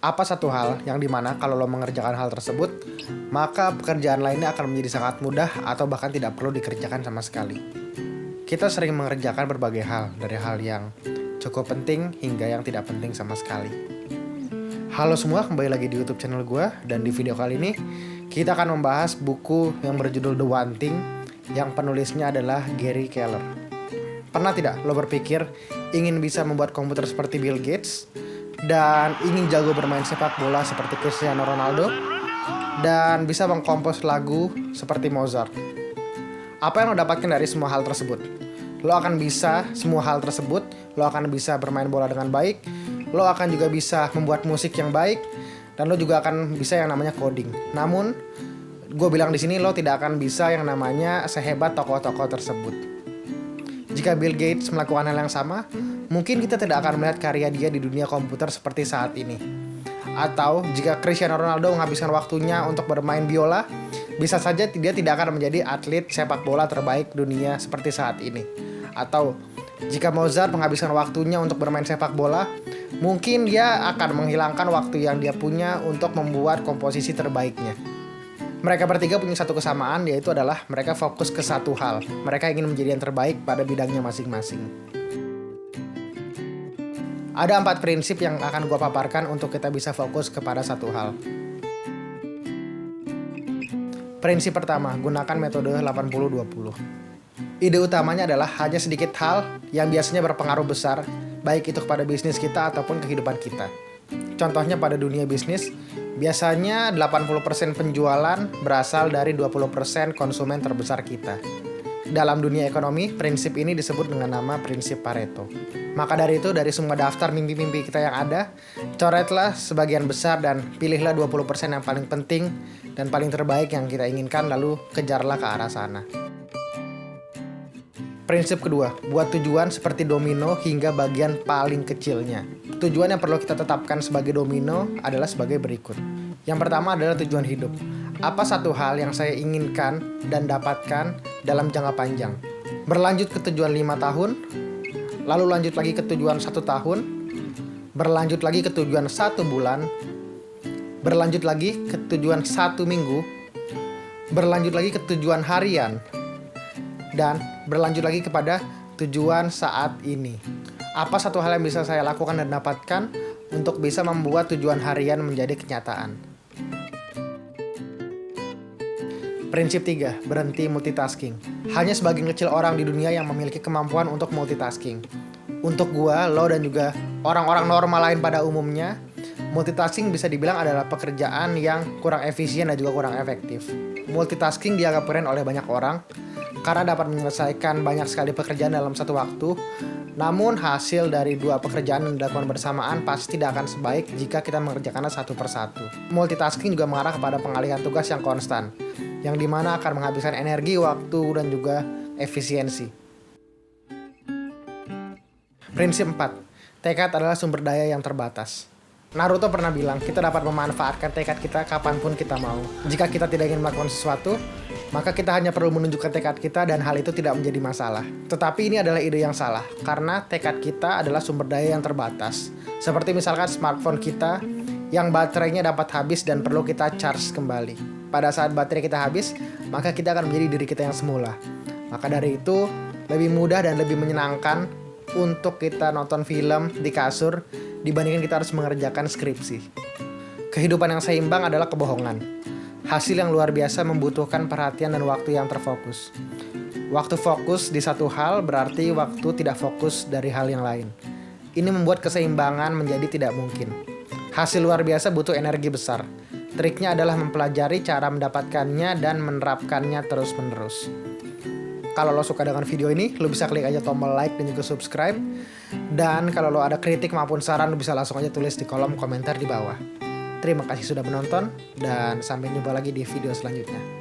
Apa satu hal yang dimana kalau lo mengerjakan hal tersebut, maka pekerjaan lainnya akan menjadi sangat mudah atau bahkan tidak perlu dikerjakan sama sekali. Kita sering mengerjakan berbagai hal, dari hal yang cukup penting hingga yang tidak penting sama sekali. Halo semua, kembali lagi di YouTube channel gue, dan di video kali ini kita akan membahas buku yang berjudul The One Thing yang penulisnya adalah Gary Keller. Pernah tidak lo berpikir ingin bisa membuat komputer seperti Bill Gates, dan ingin jago bermain sepak bola seperti Cristiano Ronaldo, dan bisa mengkompos lagu seperti Mozart? Apa yang lo dapatkan dari semua hal tersebut? Lo akan bisa semua hal tersebut, lo akan bisa bermain bola dengan baik, lo akan juga bisa membuat musik yang baik, dan lo juga akan bisa yang namanya coding. Namun, gue bilang di sini lo tidak akan bisa yang namanya sehebat tokoh-tokoh tersebut. Jika Bill Gates melakukan hal yang sama, mungkin kita tidak akan melihat karya dia di dunia komputer seperti saat ini. Atau jika Cristiano Ronaldo menghabiskan waktunya untuk bermain biola, bisa saja dia tidak akan menjadi atlet sepak bola terbaik dunia seperti saat ini. Atau jika Mozart menghabiskan waktunya untuk bermain sepak bola, mungkin dia akan menghilangkan waktu yang dia punya untuk membuat komposisi terbaiknya. Mereka bertiga punya satu kesamaan, yaitu adalah mereka fokus ke satu hal. Mereka ingin menjadi yang terbaik pada bidangnya masing-masing. Ada 4 prinsip yang akan gue paparkan untuk kita bisa fokus kepada satu hal. Prinsip pertama, gunakan metode 80-20. Ide utamanya adalah hanya sedikit hal yang biasanya berpengaruh besar, baik itu kepada bisnis kita ataupun kehidupan kita. Contohnya pada dunia bisnis, biasanya 80% penjualan berasal dari 20% konsumen terbesar kita. Dalam dunia ekonomi, prinsip ini disebut dengan nama prinsip Pareto. Maka dari itu, dari semua daftar mimpi-mimpi kita yang ada, coretlah sebagian besar dan pilihlah 20% yang paling penting dan paling terbaik yang kita inginkan, lalu kejarlah ke arah sana. Prinsip kedua, buat tujuan seperti domino hingga bagian paling kecilnya. Tujuan yang perlu kita tetapkan sebagai domino adalah sebagai berikut. Yang pertama adalah tujuan hidup. Apa satu hal yang saya inginkan dan dapatkan dalam jangka panjang? Berlanjut ke tujuan 5 tahun, lalu lanjut lagi ke tujuan 1 tahun, berlanjut lagi ke tujuan 1 bulan, berlanjut lagi ke tujuan 1 minggu, berlanjut lagi ke tujuan harian, dan berlanjut lagi kepada tujuan saat ini. Apa satu hal yang bisa saya lakukan dan dapatkan untuk bisa membuat tujuan harian menjadi kenyataan? Prinsip 3, berhenti multitasking. Hanya sebagian kecil orang di dunia yang memiliki kemampuan untuk multitasking. Untuk gua, lo, dan juga orang-orang normal lain pada umumnya, multitasking bisa dibilang adalah pekerjaan yang kurang efisien dan juga kurang efektif. Multitasking dianggap keren oleh banyak orang karena dapat menyelesaikan banyak sekali pekerjaan dalam satu waktu. Namun hasil dari 2 pekerjaan yang dilakukan bersamaan pasti tidak akan sebaik jika kita mengerjakannya satu persatu. Multitasking juga mengarah kepada pengalihan tugas yang konstan, yang dimana akan menghabiskan energi, waktu, dan juga efisiensi. Prinsip 4, tekad adalah sumber daya yang terbatas. Naruto pernah bilang, kita dapat memanfaatkan tekad kita kapanpun kita mau. Jika kita tidak ingin melakukan sesuatu, maka kita hanya perlu menunjukkan tekad kita dan hal itu tidak menjadi masalah. Tetapi ini adalah ide yang salah, karena tekad kita adalah sumber daya yang terbatas. Seperti misalkan smartphone kita yang baterainya dapat habis dan perlu kita charge kembali. Pada saat baterai kita habis, maka kita akan menjadi diri kita yang semula. Maka dari itu, lebih mudah dan lebih menyenangkan untuk kita nonton film di kasur dibandingkan kita harus mengerjakan skripsi. Kehidupan yang seimbang adalah kebohongan. Hasil yang luar biasa membutuhkan perhatian dan waktu yang terfokus. Waktu fokus di satu hal berarti waktu tidak fokus dari hal yang lain. Ini membuat keseimbangan menjadi tidak mungkin. Hasil luar biasa butuh energi besar. Triknya adalah mempelajari cara mendapatkannya dan menerapkannya terus-menerus. Kalau lo suka dengan video ini, lo bisa klik aja tombol like dan juga subscribe. Dan kalau lo ada kritik maupun saran, lo bisa langsung aja tulis di kolom komentar di bawah. Terima kasih sudah menonton, dan sampai jumpa lagi di video selanjutnya.